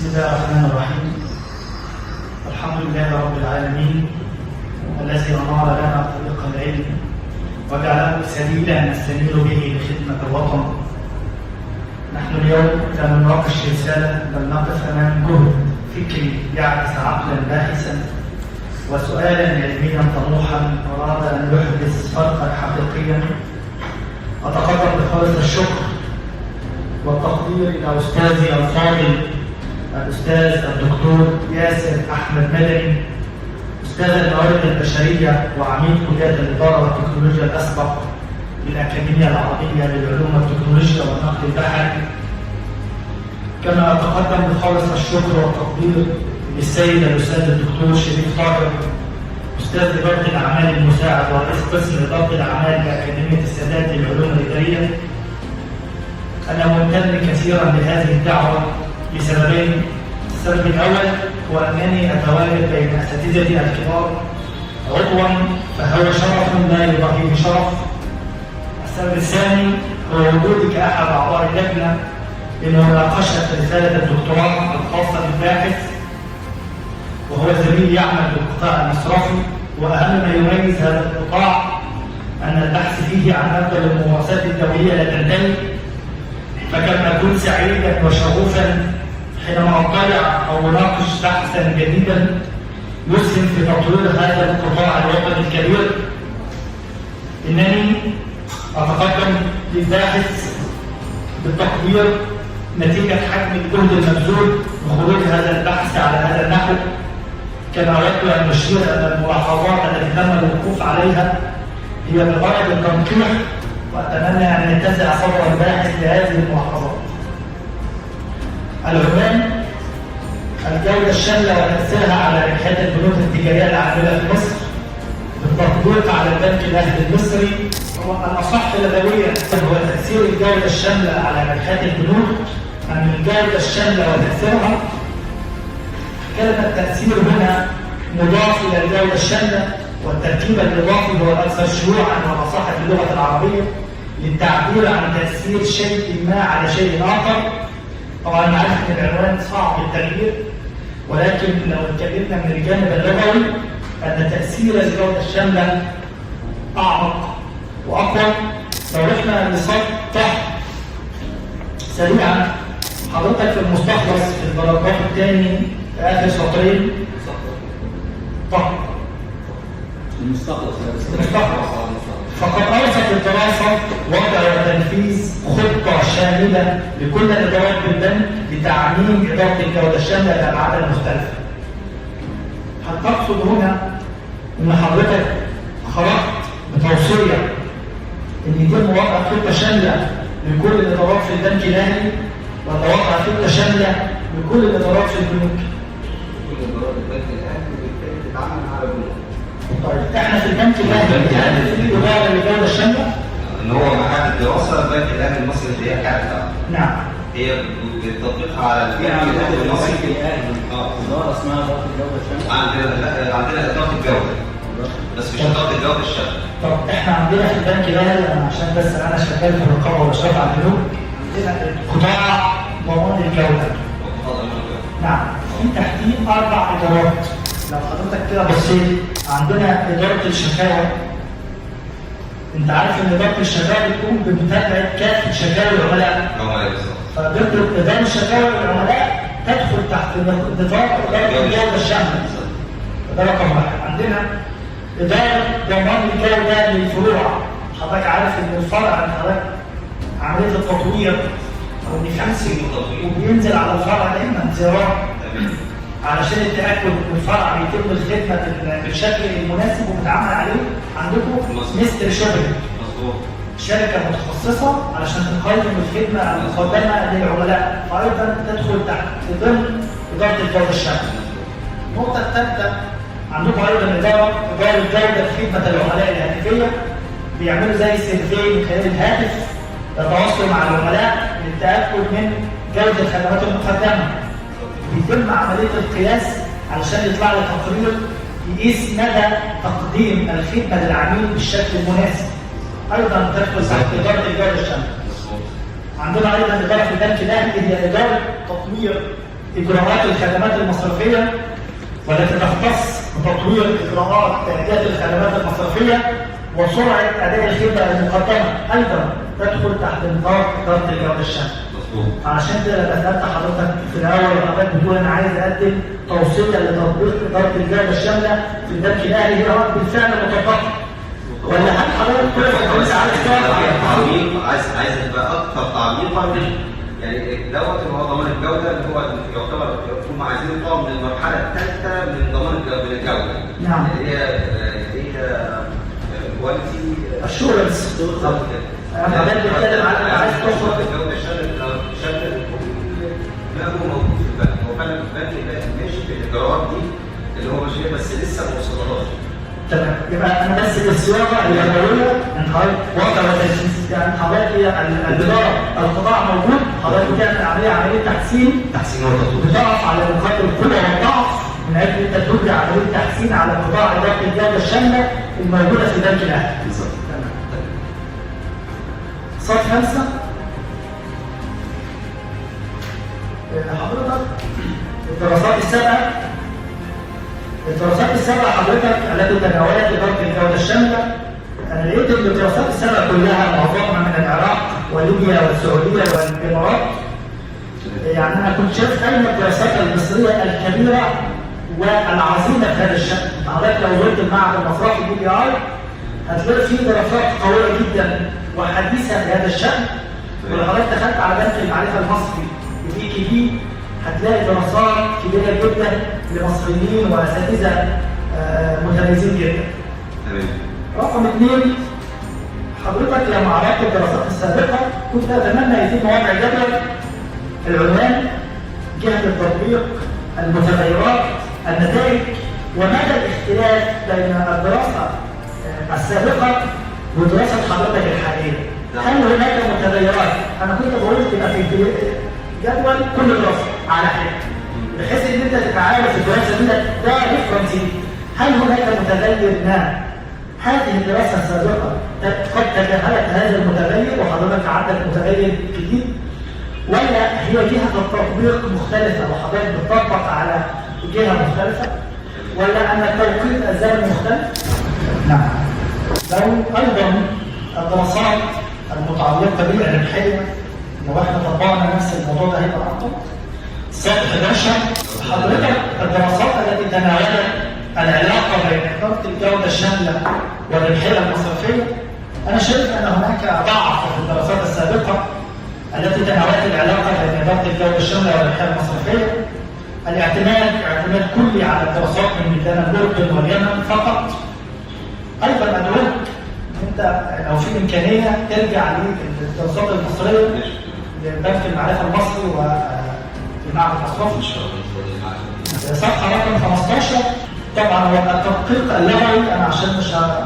بسم الله الرحمن الرحيم. الحمد لله رب العالمين الذي أنار لنا طريق العلم وجعله سبيلا نستنير به لخدمة الوطن. نحن اليوم لا نناقش رسالة بل نقف أمام جهد فكري يعكس عقلا باحثا وسؤالا علميا طموحا أراد أن يحدث فرقا حقيقيا. أتقدم بخالص الشكر والتقدير إلى أستاذي الفاضل الأستاذ الدكتور ياسر أحمد مدني، أستاذ الموارد البشرية وعميد كلية الإدارة والتكنولوجيا الأسبق بالأكاديمية العربية للعلوم والتكنولوجيا والنقل البحري. كما أتقدم بخالص الشكر والتقدير للسيد الأستاذ الدكتور شريف طاهر، أستاذ إدارة الأعمال المساعد ورئيس قسم إدارة الأعمال بأكاديمية السادات للعلوم الإدارية. أنا ممتن كثيرا لهذه الدعوة لسببين. السبب الأول هو أنني أتواجد بين أساتذتي الكبار عضوا فهو شرف لا يضاهيه شرف. السبب الثاني هو وجودي كأحد أعضاء اللجنة لمناقشة رسالة الدكتوراه الخاصة بالباحث، وهو زميل يعمل بالقطاع المصرفي. وأهم ما يميز هذا القطاع أن البحث فيه عن مبدأ الممارسات الدولية لا تنتهي، فكم أكون سعيدا وشغوفا حينما أطلع أو أناقش بحثا جديدا يسهم في تطوير هذا القطاع الوطني الكبير. إنني أتقدم للباحث بالتقدير نتيجة حجم الجهد المبذول بخروج هذا البحث على هذا النحو. كما أود أن أشير أن الملاحظات التي تم الوقوف عليها هي بغرض التنقيح، وأتمنى أن يتسع صدر الباحث لهذه الملاحظات. العنوان: الجودة الشاملة وتأثيرها على ربحية البنوك التجارية العاملة في مصر بالتطبيق على البنك الأهلي المصري. هو الأصح لدويا هو تأثير الجودة الشاملة على ربحية البنوك أم الجودة الشاملة وتأثيرها؟ كلمة تأثير هنا مضاف إلى الجودة الشاملة، والتركيب الإضافي هو الأكثر شيوعا والأصح في اللغة العربية للتعبير عن تأثير شيء ما على شيء آخر. طبعا أنا عارف إن العنوان صعب التغيير، ولكن لو اتكلمنا من الجانب اللغوي أن تأثير الجودة الشاملة أعمق وأقوى. لو رحنا لسطح سريعا، حضرتك في المستخلص في البراجراف الثاني في آخر سطرين المستخلص فقد أوصت الدراسة وضع وتنفيذ خطة شاملة لكل الإدارات بالبنك لتعميم إدارة الجودة الشاملة للأبعاد المختلفة. هل تقصد هنا إن حضرتك خرجت بتوصية إن يتم وضع خطة شاملة لكل الإدارات في البنك الأهلي، ولا وضع خطة شاملة لكل الإدارات في البنوك؟ كل إدارات البنك الأهلي بالتالي تتعامل على البنوك. طيب احنا في البنك الاهلي هل في اداره للجوده الشامله؟ ان هو معهد الدراسه البنك الاهلي المصري اللي هي كافه. نعم. هي بتطبيقها على البنك الاهلي المصري. اداره اسمها اداره الجوده الشامله. عندنا اداره الجوده بس مش اداره الجوده الشامله. طب احنا عندنا في البنك الاهلي، انا عشان بس انا شغال في الرقابه والاشراف على البنوك، عندنا قطاع ضمان الجوده. نعم. في تحديد 4 ادارات. لو حضرتك كده بصيت عندنا إدارة الشكاوى. أنت عارف إن إدارة الشكاوى بتقوم بمتابعة كافة شكاوى العملاء. إدارة الشكاوى العملاء تدخل تحت نطاق إدارة الجودة الشاملة. ده رقم 1. عندنا إدارة ضمان الجودة للفروع. حضرتك عارف إن الفرع حضرتك عملية التطوير أو النفسي وبينزل على الفرع دايما زيارات علشان التأكد ان الفرع بيتم الخدمة بالشكل المناسب ومتعامل عليه. عندكم مستر شوبينج، شركة متخصصة علشان تقيم الخدمة المقدمة للعملاء، فأيضا تدخل تحت ضمن إدارة الجودة الشاملة. النقطة الثالثة، عندكم أيضا إدارة جودة خدمة العملاء الهاتفية. بيعملوا زي سيرفي من خلال الهاتف، يتواصلوا مع العملاء للتأكد من جودة الخدمات المقدمة. بيتم عملية القياس علشان يطلع له تقرير يقيس مدى تقديم الخدمة للعميل بالشكل المناسب. أيضا تدخل تحت إدارة الجودة الشاملة. عندنا أيضا إدارة في البنك الأهلي هي إدارة تطوير إجراءات الخدمات المصرفية والتي تختص بتطوير إجراءات تأدية الخدمات المصرفية وسرعة أداء الخدمة المقدمة أيضا تدخل تحت نطاق إدارة الجودة الشاملة. عشان كده لما سألت حضرتك في الأول حضرتك بتقول أنا عايز أقدم توصية لتطبيق إدارة الجودة الشاملة في البنك الأهلي، هي بالفعل مطبقة ولا هل حضرتك كل عايز تبقى اكثر تعميقا يعني دوت اللي هو ضمان الجوده اللي هو يعتبر هم عايزين يطلعوا من المرحله الثالثه من ضمان الجوده. نعم. اللي هي كواليتي اشورنس. بالظبط كده. انا بتكلم على عايز توصل الجوده شامله ما هو موجود في البنك، هو فعلا البنك ماشي في الاجراءات دي اللي هو ماشي بس لسه ما وصلناش. تمام، يبقى انا بس الصياغه الاوليه ان حضرتك واقع وتجهيز، يعني حضرتك الاداره القطاع موجود، حضرتك بتعمل عمليه تحسين وتطوير بتقف على نقاط القوه والضعف من اجل ان انت تبدا عمليه تحسين على قطاع اداره الجوده الشامله الموجوده في البنك الاهلي. بالظبط. تمام. صف 5 حضرتك الدراسات السابقة حضرتك التي تناولت إدارة الجودة الشاملة، أنا لقيت إن الدراسات السابقة كلها معظمها من العراق وليبيا والسعودية والإمارات. يعني أنا كنت شايف أين الدراسات المصرية الكبيرة والعظيمة في هذا الشأن. حضرتك لو زرت المعهد المصرفي BPI هتلاقي فيه دراسات قوية جدا وحديثة في هذا الشأن. ولو حضرتك دخلت على بنك المعرفة المصري BKB هتلاقي دراسات كبيرة جدا لمصريين وأساتذة متميزين جدا. رقم 2 حضرتك لما عرضت الدراسات السابقة كنت أتمنى يتم وضع جدول العنوان جهة التطبيق المتغيرات النتائج ومدى الاختلاف بين الدراسة السابقة ودراسة حضرتك الحالية. هل هناك متغيرات؟ أنا كنت بقول تبقى في جدول كل دراسة على حاجة بحيث ان انت تبقى عارف الدراسة دي ده ريفرنس. هل هناك متغير ما هذه الدراسة السابقة قد تجاهلت هذا المتغير وحضرتك عندك متغير جديد، ولا هي جهة التطبيق مختلفة وحضرتك بتطبق على جهة مختلفة، ولا أن التوقيت الزمني مختلف؟ نعم. لو أيضا الدراسات المتعلقة بالربحية لو احنا طبقنا نفس الموضوع ده هيبقى أفضل. صف 11 حضرتك الدراسات التي تناولت العلاقة بين إدارة الجودة الشاملة والربحية المصرفية، أنا شايف أن هناك ضعف في الدراسات السابقة التي تناولت العلاقة بين إدارة الجودة الشاملة والربحية المصرفية. اعتماد كلي على الدراسات من بلدان الأردن واليمن فقط. أيضا أدعوك أنت لو في إمكانية ترجع للدراسات المصرية لبنك المعرفة المصري والمعهد المصرفي. صفحة رقم 15 طبعا هو التدقيق اللغوي، أنا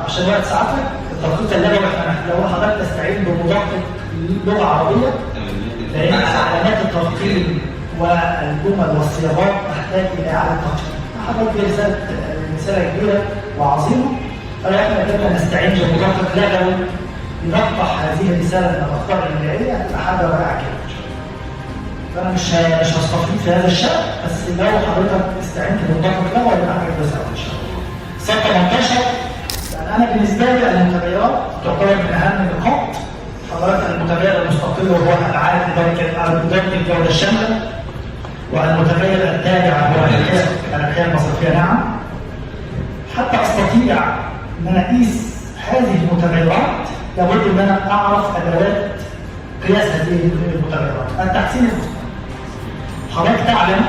عشان وقت ساعتك التدقيق اللغوي احنا لو حضرتك تستعين بمدقق لغة عربية لأن علامات التدقيق والجمل والصياغات تحتاج إلى إعادة تدقيق. حضرتك رسالة كبيرة وعظيمة، فاحنا كده نستعين بمدقق لغوي ينقح هذه الرسالة من الأخطاء الإملائية هتبقى حاجة رائعة كده. فأنا مش هستفيد في هذا الشأن، بس لو حضرتك استعنت بمدقق لغوي يبقى حاجة كويسة إن شاء الله. صف 18 أنا بالنسبة لي المتغيرات تعتبر من أهم النقاط. حضرتك المتغير المستقل وهو أبعاد إدارة الجودة الشاملة، والمتغير التابع هو الربحية المصرفية. نعم. حتى أستطيع أن أنا أقيس هذه المتغيرات لابد أن أنا أعرف أدوات قياس هذه المتغيرات. التحسين المستمر. حضرتك تعلم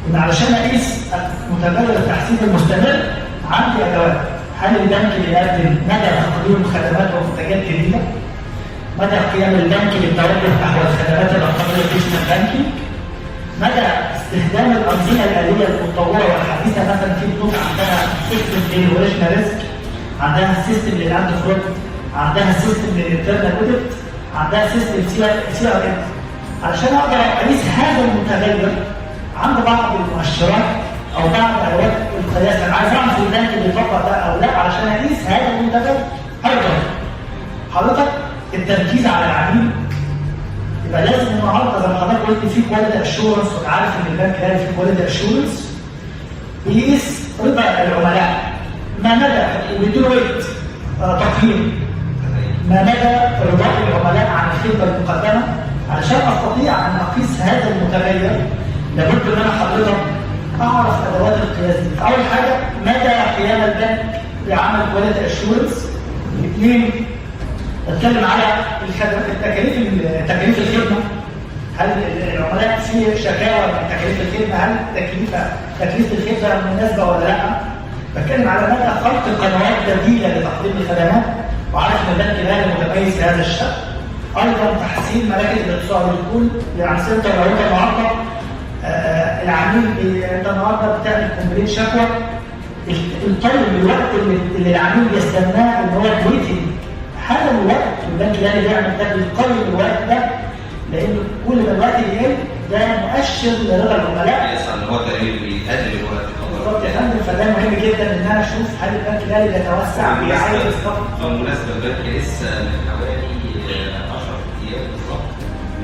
أن علشان أقيس متغير التحسين المستمر عندي أدوات. هل البنك بيقدم مدى تقديم خدمات ومنتجات جديدة؟ مدى قيام البنك بالتوجه نحو الخدمات الرقمية في البنكي؟ مدى استخدام الأنظمة الآلية المتطورة والحديثة، مثلا في بنوك عندها سيستم للأوريجنال ريسك، عندها سيستم للأنتي فرود، عندها سيستم للإنترنال أوديت، عندها سيستم CRM. علشان أقدر أقيس هذا المتغير عند بعض المؤشرات أو بعض أدوات القياس، أنا عايز أعرف البنك بيطبق ده أو لا علشان أقيس هذا المتغير. أيضا حضرتك التركيز على العميل، يبقى لازم النهارده زي ما حضرتك قلت في كواليتي اشورنس، وعارف ان البنك الاهلي في كواليتي اشورنس بيقيس رضا العملاء، ما مدى وبيدوا ويت تقييم ما مدى رضاء العملاء عن الخدمه المقدمه. علشان استطيع ان اقيس هذا المتغير لابد ان انا حضرتك اعرف ادوات القياس دي. اول حاجه مدى قيام البنك بعمل كواليتي اشورنس. اثنين، اتكلم على تكاليف الخدمه. هل العملاء في شكاوى من تكاليف الخدمه؟ هل تكليف الخدمه مناسبه ولا لا؟ بتكلم على مدى خلق قنوات بديله لتقديم الخدمات، وعارف ان البنك الاهلي متميز في هذا الشأن. ايضا تحسين مراكز الاتصال الكل، يعني انت لو انت النهارده العميل انت النهارده بتعمل كومبلين شكوى، الطيب الوقت اللي العميل بيستناه ان هو الويتنج، هذا الوقت البنك الاهلي بيعمل ده بيقلل الوقت ده، لان كل ما الوقت يقل ده مؤشر لرضا العملاء. يسأل هو تقريبا بيقلل الوقت. بالظبط يا فندم، فده مهم جدا ان انا اشوف هل البنك الاهلي بيتوسع ويعايز يستقطب. بالمناسبه البنك لسه من حوالي 10 ايام بالظبط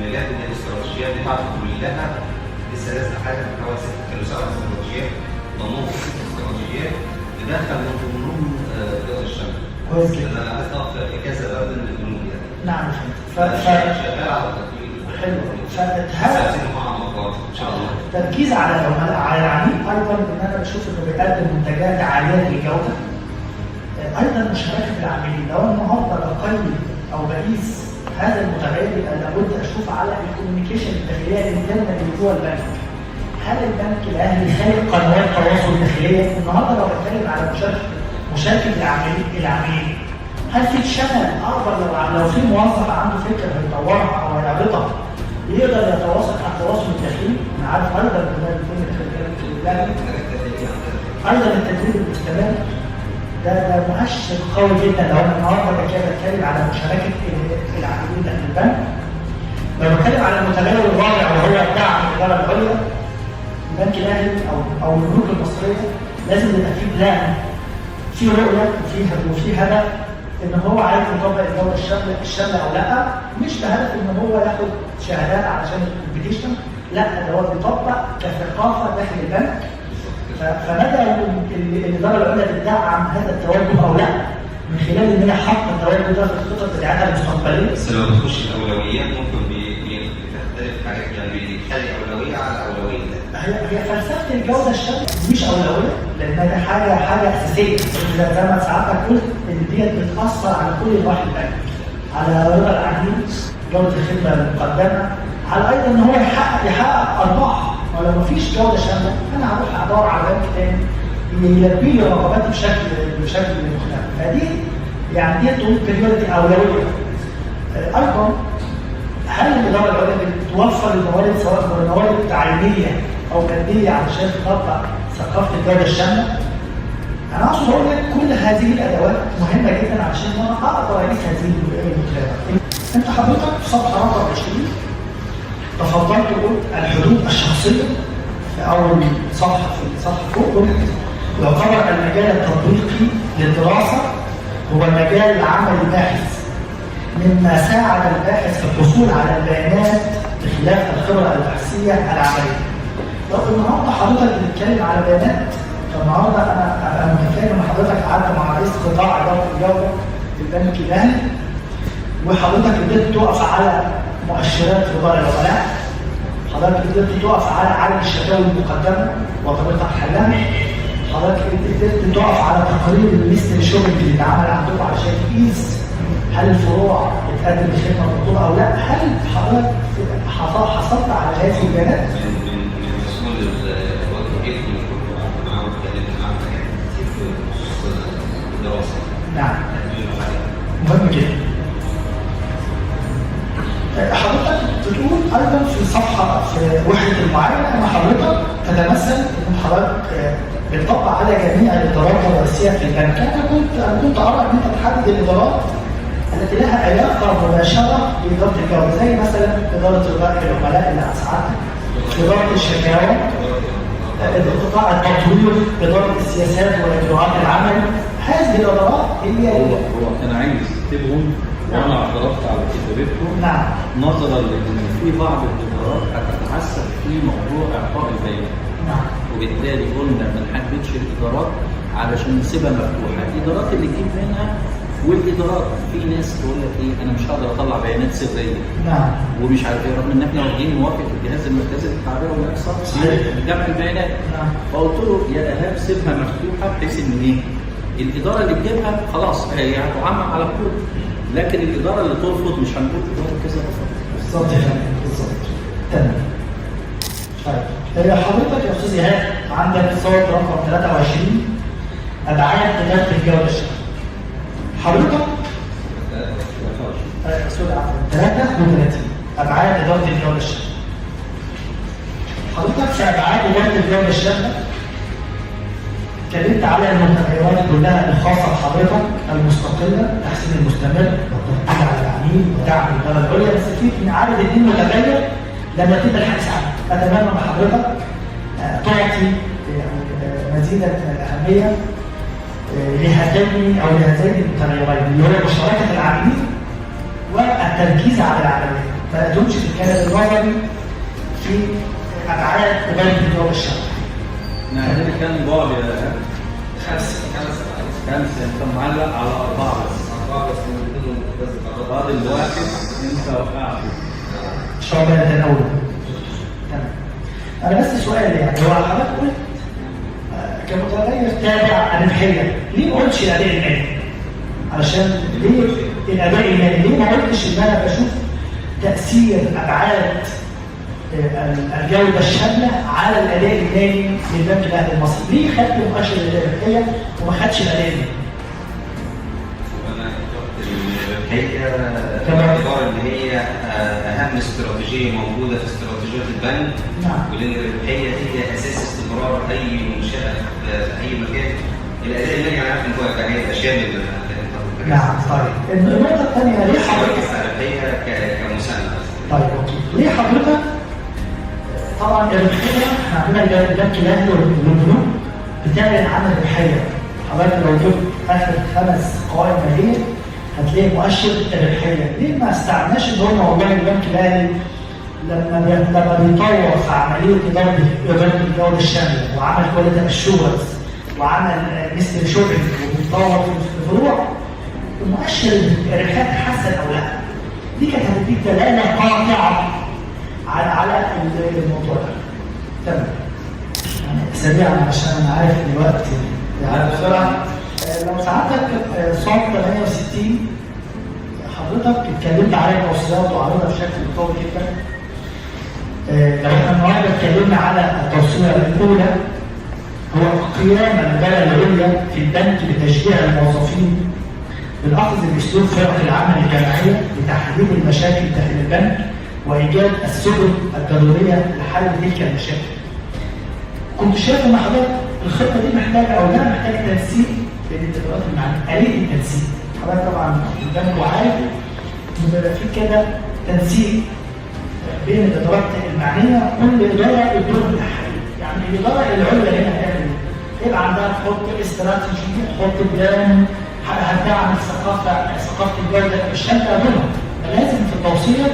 مجال الاستراتيجيات بتاعته كلها لسه نازله حاجه من حوالي 6 كانوا 7 استراتيجيات، ضمهم 6 استراتيجيات تدخل من ضمنهم دول الشمال. كويس جدا. انا عايز اقف في كذا بلد من البنوك يعني. نعم شغال على تطوير. حلو. ان شاء الله التركيز على العميل ايضا ان انا بشوف انه بيقدم منتجات عاليه الجوده. ايضا مشاركه العاملين، لو انا النهارده بقيم او بقيس هذا المتغير يبقى لابد اشوف على الكوميونيكيشن الداخليه الانترنال اللي جوه البنك. هل البنك الاهلي خالق قنوات تواصل داخليه؟ النهارده لو بتكلم على مشاركه العاملين، هل في شانل اقدر لو في موظف عنده فكره هيطورها او هيعرضها يقدر يتواصل مع التواصل الداخلي؟ انا عارف ايضا ان ده بيكون ايضا التدريب المستمر ده مؤشر قوي جدا. لو انا النهارده بتكلم على مشاركه العاملين داخل البنك، لو بتكلم على المتغير الرابع وهو دعم الاداره العليا، البنك الاهلي او البنوك المصريه لازم يبقى في بلان، في رؤيه وفي هدف ان هو عايز يطبق الجوده الشامله او لا، مش بهدف ان هو ياخد شهادات علشان الكومبيتيشن، لا ده هو بيطبق كثقافه داخل البنك. فمدى الاداره العليا تدعم هذا التوجه او لا من خلال ان هي حاطه التوجه ده في الخطط بتاعتها المستقبليه. بس لو بتخش الاولويات ممكن بتختلف حاجات، يعني بيخلي اولويه على اولويه. هي فلسفه الجوده الشامله مش اولويه، لان ده حاجه اساسيه. زي ما ساعتك قلت ان ديت بتاثر على كل نواحي البنك، على رضا العميل، جوده الخدمه المقدمه، على ايضا ان هو يحقق ارباح. ولو مفيش جوده شامله انا هروح ادور على بنك تاني يلبي لي رغباتي بشكل مختلف. فدي يعني دي تقول بريورتي اولويه. ايضا هل الاداره العليا بتوفر الموارد سواء موارد تعليميه او ماديه علشان تطبق ثقافه الجوده الشامله؟ انا اقصد اقول لك كل هذه الادوات مهمه جدا علشان انا اقدر اقيس هذه المتغيرات. انت حضرتك في صفحه رقم 20 تفضلت وقلت الحدود الشخصيه في اول صفحه فوق، قلت يعتبر المجال التطبيقي للدراسه هو مجال العمل الباحث، مما ساعد الباحث في الحصول على البيانات بخلاف الخبره البحثيه العمليه. لو النهارده حضرتك بتتكلم على بيانات، فالنهارده انا متفائل ان حضرتك قعدت مع رئيس قطاع اداره الجوده في البنك الاهلي، وحضرتك قدرت تقف على مؤشرات رضا العملاء، حضرتك قدرت تقف على عدد الشكاوي المقدمه وطريقه حلها، حضرتك قدرت تقف على تقارير الميستري شوبنج اللي اتعمل عندكم علشان تقيس هل الفروع بتقدم الخدمه المطلوبه او لا. هل حضرتك حصلت على هذه البيانات؟ من مسؤول الوظيفي الدراسه. نعم. مهم جدا. حضرتك بتقول ايضا في صفحه في وحده المعاينه ان حضرتك تتمثل ان حضرتك بتطبق على جميع الادارات الرئيسيه في البنك. انا كنت ارى ان انت تحدد الادارات التي لها علاقه مباشره باداره الجوده، زي مثلا اداره رضاء العملاء اللي اسعدتك، اداره الشكاوى، قطاع التطوير، اداره السياسات واجراءات العمل. هذه الادارات هي هو كان عايز يكتبهم وانا اعترضت على كتابتكم نعم. نظرا لان في بعض الادارات هتتعسف في موضوع اعطاء البيانات. نعم. وبالتالي قلنا ما نحددش الادارات علشان نسيبها مفتوحه، الادارات اللي تجيب منها والادارات في ناس تقول لك ايه انا مش هقدر اطلع بيانات سريه. نعم. ومش عارف ايه رغم ان احنا واخدين موافقه الجهاز المركزي للتعبئه والاحصاء لجمع البيانات. نعم. فقلت له يا ايهاب سيبها مفتوحه بحيث ان ايه الاداره اللي تجيبها خلاص هي هتعمم على الكل، لكن الاداره اللي ترفض مش هنقول اداره كذا رفض. بالظبط يا فندم بالظبط. تمام. طيب حضرتك يا استاذ ايهاب عندك صوت رقم 23 ابعاد اداره الجوده الشامله. حضرتك سوري عفوا 33 ابعاد اداره الجوده الشامله. حضرتك في ابعاد اداره الجوده الشامله اتكلمت على المتغيرات كلها الخاصه بحضرتك المستقله، التحسين المستمر والتركيز على العميل ودعم الاداره العليا، بس في عدد 2 متغير لم يتم الحديث عنه. اتمنى من حضرتك تعطي مزيدا من الاهميه لهذين او لهذين المتغيرين اللي هو مشاركه العاملين والتركيز على العمليه، ما تدومش في الكلام النظري في ابعاد اداره الجوده الشامله. نعم كان بعد يا ايهاب 5 انت معلق على 4 بس. 4 بس من فاضل واحد انت وقعت. ان شاء الله نتناوله. تمام. انا بس سؤال يعني هو حضرتك قلت كمتغير تابع الربحيه، ليه ما قلتش الاداء المالي؟ علشان ليه الاداء المالي؟ ليه ما قلتش ان انا بشوف تاثير ابعاد الجوده الشامله على الاداء المالي للبنك الاهلي المصري؟ ليه خدت مؤشر الاداء الربحيه وما خدش الاداء المالي؟ باعتبار ان هي اهم استراتيجيه موجوده في استراتيجيات البنك. نعم. ولان الربحيه هي اساس استمرار اي منشاه في اي مكان. الاداء المالي انا عارف ان هو هيبقى شامل. نعم. طيب النقطه الثانيه ليه حضرتك الربحيه كمساند. طيب اوكي ليه حضرتك طبعا الربحيه احنا عندنا البنك الاهلي والبنوك بتعلن عن الربحيه. حضرتك لو جبت اخر 5 قوائم ماليه هتلاقي مؤشر الربحيه. ليه ما استعناش ان هم والله البنك الاهلي لما بيطور في عمليه اداره الجوده الشامله وعمل كواليتي اشورنس وعمل ميستري شوبينج وبيطور في الفروع مؤشر الربحيه تتحسن او لا؟ دي كانت هتديك دلاله قاطعه على الموضوع ده. تمام. يعني سريعا عشان انا عارف ان الوقت يعني بسرعه. لو ساعتك صوت 68 حضرتك اتكلمت على التوصيات وعرضها بشكل قوي جدا. لو احنا النهارده اتكلمنا على التوصيه الاولى هو قيام الاداره العليا في البنك بتشجيع الموظفين بالاخذ باسلوب فرق العمل الجماعيه لتحديد المشاكل داخل البنك وايجاد السبل الضروريه لحل تلك المشاكل. كنت شايف ان حضرتك الخطه دي محتاجه او ده محتاج تنسيق بين الادارات المعنيه، آلية التنسيق. حضرتك طبعا البنك وعارف ان بيبقى في كده تنسيق بين الادارات المعنيه، كل اداره الدور بتاعها. يعني الاداره العليا هنا هتعمل ايه؟ يبقى عندها تحط استراتيجي، تحط بلان، هتدعم ثقافه الجوده الشامله منهم. لازم في التوصيه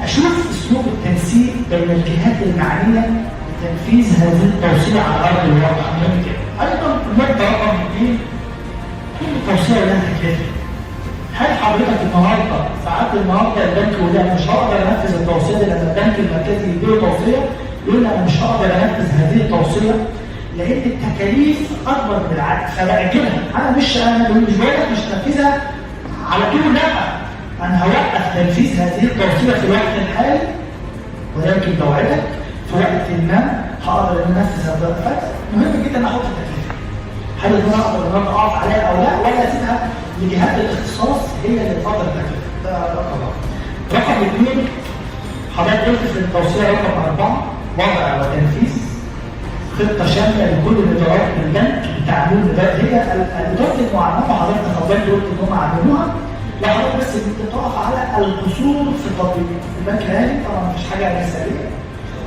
اشوف اسلوب التنسيق بين الجهات المعنيه لتنفيذ هذه التوصيه على ارض الواقع. ممكن ايضا النقطه رقم 2 كل توصيه لها كده. هل حضرتك النهارده ساعات النهارده البنك يقول انا مش هقدر انفذ التوصيه دي لما البنك المركزي يديله توصيه يقول انا مش هقدر انفذ هذه التوصيه لان التكاليف اكبر من العقد فباجلها. انا مش بقول لك مش هنفذها على طول، لا انا هوقف تنفيذ هذه التوصيه في الوقت الحالي ولكن بوعدك في وقت ما هقدر انفذ هذا الفتره. مهم جدا احط التكلفه. هل انا اقدر ان انا اقف عليها او لا ولا اسيبها لجهات الاختصاص هي اللي تفضل التكلفه. ده رقم 1. رقم 2 حضرتك قلت في التوصيه رقم 4 وضع وتنفيذ خطه شامله لكل الادارات البنك لتعميم هي الادارات المعممه. حضرتك تفضلت قلت ان هم عملوها. لا حضرتك بس بتقف على القصور في التطبيق. البنك الاهلي طبعا مفيش حاجه مثاليه.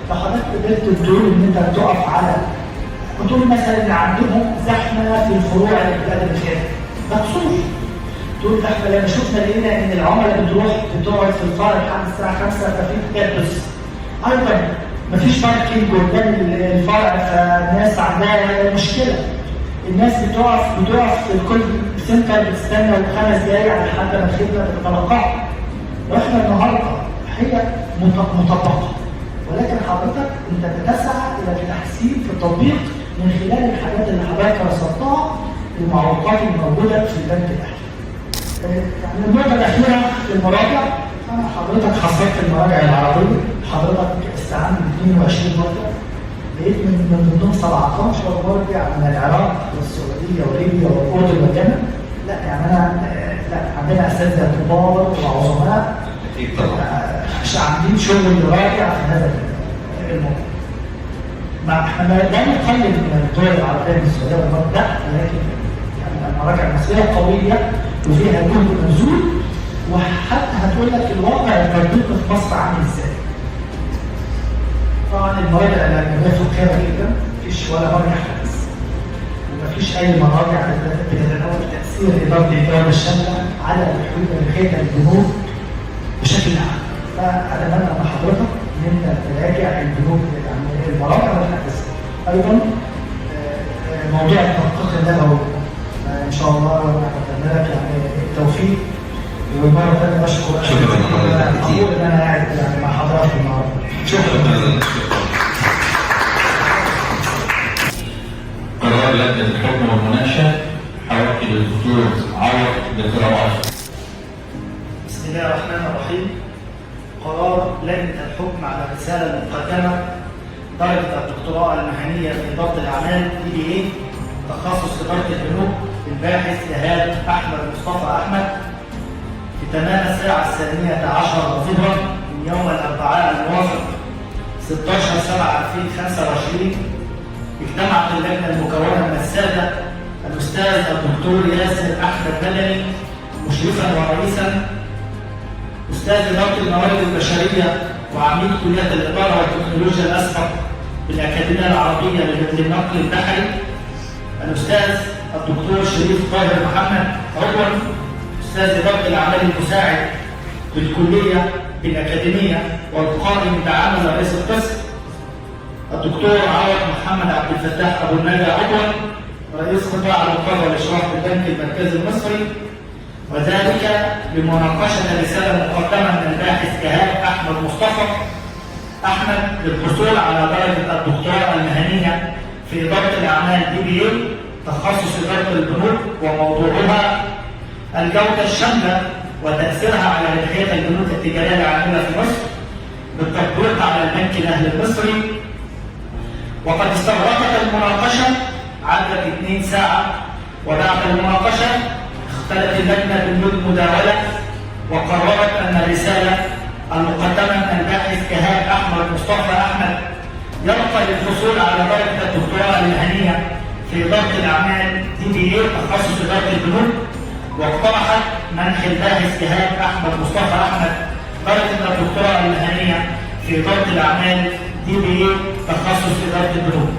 فحضرتك قدرت تقول ان انت بتقف على بتقول مثلا ان عندهم زحمه في الفروع اللي بتقدم الخدمه. ده قصور. تقول ده احنا لما شفنا لقينا ان العملاء بتقعد في الفرع لحد الساعه 5 ففي تكدس. ايضا مفيش باركينج قدام الفرع فالناس عندها مشكله. الناس بتقف في الكول سنتر بتستنى 5 دقايق لحد ما الخدمه تتلقاها. واحنا النهارده هي مطبقه، ولكن حضرتك انت بتسعى الى التحسين في التطبيق من خلال الحاجات اللي حضرتك رصدتها، المعوقات الموجوده في البنك الاهلي. يعني النقطه الاخيره في المراجع، انا حضرتك حصلت المراجع العربيه، حضرتك استعنت ب 22 مرجع، لقيت من ضمنهم 17 مرجع من العراق والسعوديه وليبيا والاردن واليمن. لا يعني لا عندنا اساتذه كبار وعظماء اكيد طبعا مش عاملين شغل راجع في هذا الموضوع. ما احنا لا نقلل من الدول العربيه من السعوديه والمغرب، لا، ولكن يعني المراجع المصريه قويه وفيها جهد مبذول، وحتى هتقول لك الواقع التطبيقي في مصر عامل ازاي. طبعا المراجع الاجنبيه فقيره جدا، مفيش ولا مرجع حديث، ومفيش اي مراجع بتتناول تاثير اداره الاداره الشامله على الحيطه البنوك بشكل عام. فاتمنى من حضرتك ان انت تراجع البنوك يعني المراجع والحدث. ايضا موضوع التحقيق النبوي ان شاء الله اتمنى لك يعني التوفيق. ومره ثانيه بشكر اقول ان انا قاعد يعني مع حضرتك النهارده. شكرا. قرار لجنه الحكم والمناقشه حوكل الدكتور عوض للقراءات. بسم الله الرحمن الرحيم. قرار لجنه الحكم على الرساله المقدمه درجه الدكتوراه المهنيه في اداره الاعمال DBA تخصص اداره البنوك الباحث إيهاب احمد مصطفى احمد في تمام الساعه 12:10 ظهرا من يوم الاربعاء الموافق 16/7/2025. اجتمعت اللجنه المكونه من الساده الاستاذ الدكتور ياسر احمد مدني مشرفا ورئيسا، استاذ اداره الموارد البشريه وعميد كليه الاداره والتكنولوجيا الاسبق بالاكاديميه العربيه للنقل البحري، الاستاذ الدكتور شريف طاهر محمد عضوا استاذ اداره الاعمال المساعد بالكليه بالاكاديميه والقائم بعمل رئيس القسم، الدكتور عوض محمد عبد الفتاح ابو النجا عضوا رئيس قطاع الرقابه والاشراف بالبنك المركزي المصري، وذلك لمناقشه رساله مقدمه من الباحث إيهاب احمد مصطفى احمد للحصول على درجه الدكتوراه المهنيه في اداره الاعمال DBA تخصص اداره البنوك، وموضوعها الجوده الشامله وتاثيرها على ربحيه البنوك التجاريه العامله في مصر بالتطبيق على البنك الاهلي المصري. وقد استغرقت المناقشه عدد 2 ساعه، وبعد المناقشه اختلت اللجنه بالمداوله وقررت ان الرساله المقدمه من الباحث إيهاب احمد مصطفى احمد يرقى للحصول على درجه الدكتوراه المهنيه في اداره الاعمال DBA تخصص اداره البنوك، واقترحت منح الباحث إيهاب احمد مصطفى احمد درجه الدكتوراه المهنيه في اداره الاعمال DBA تخصص اداره البنوك.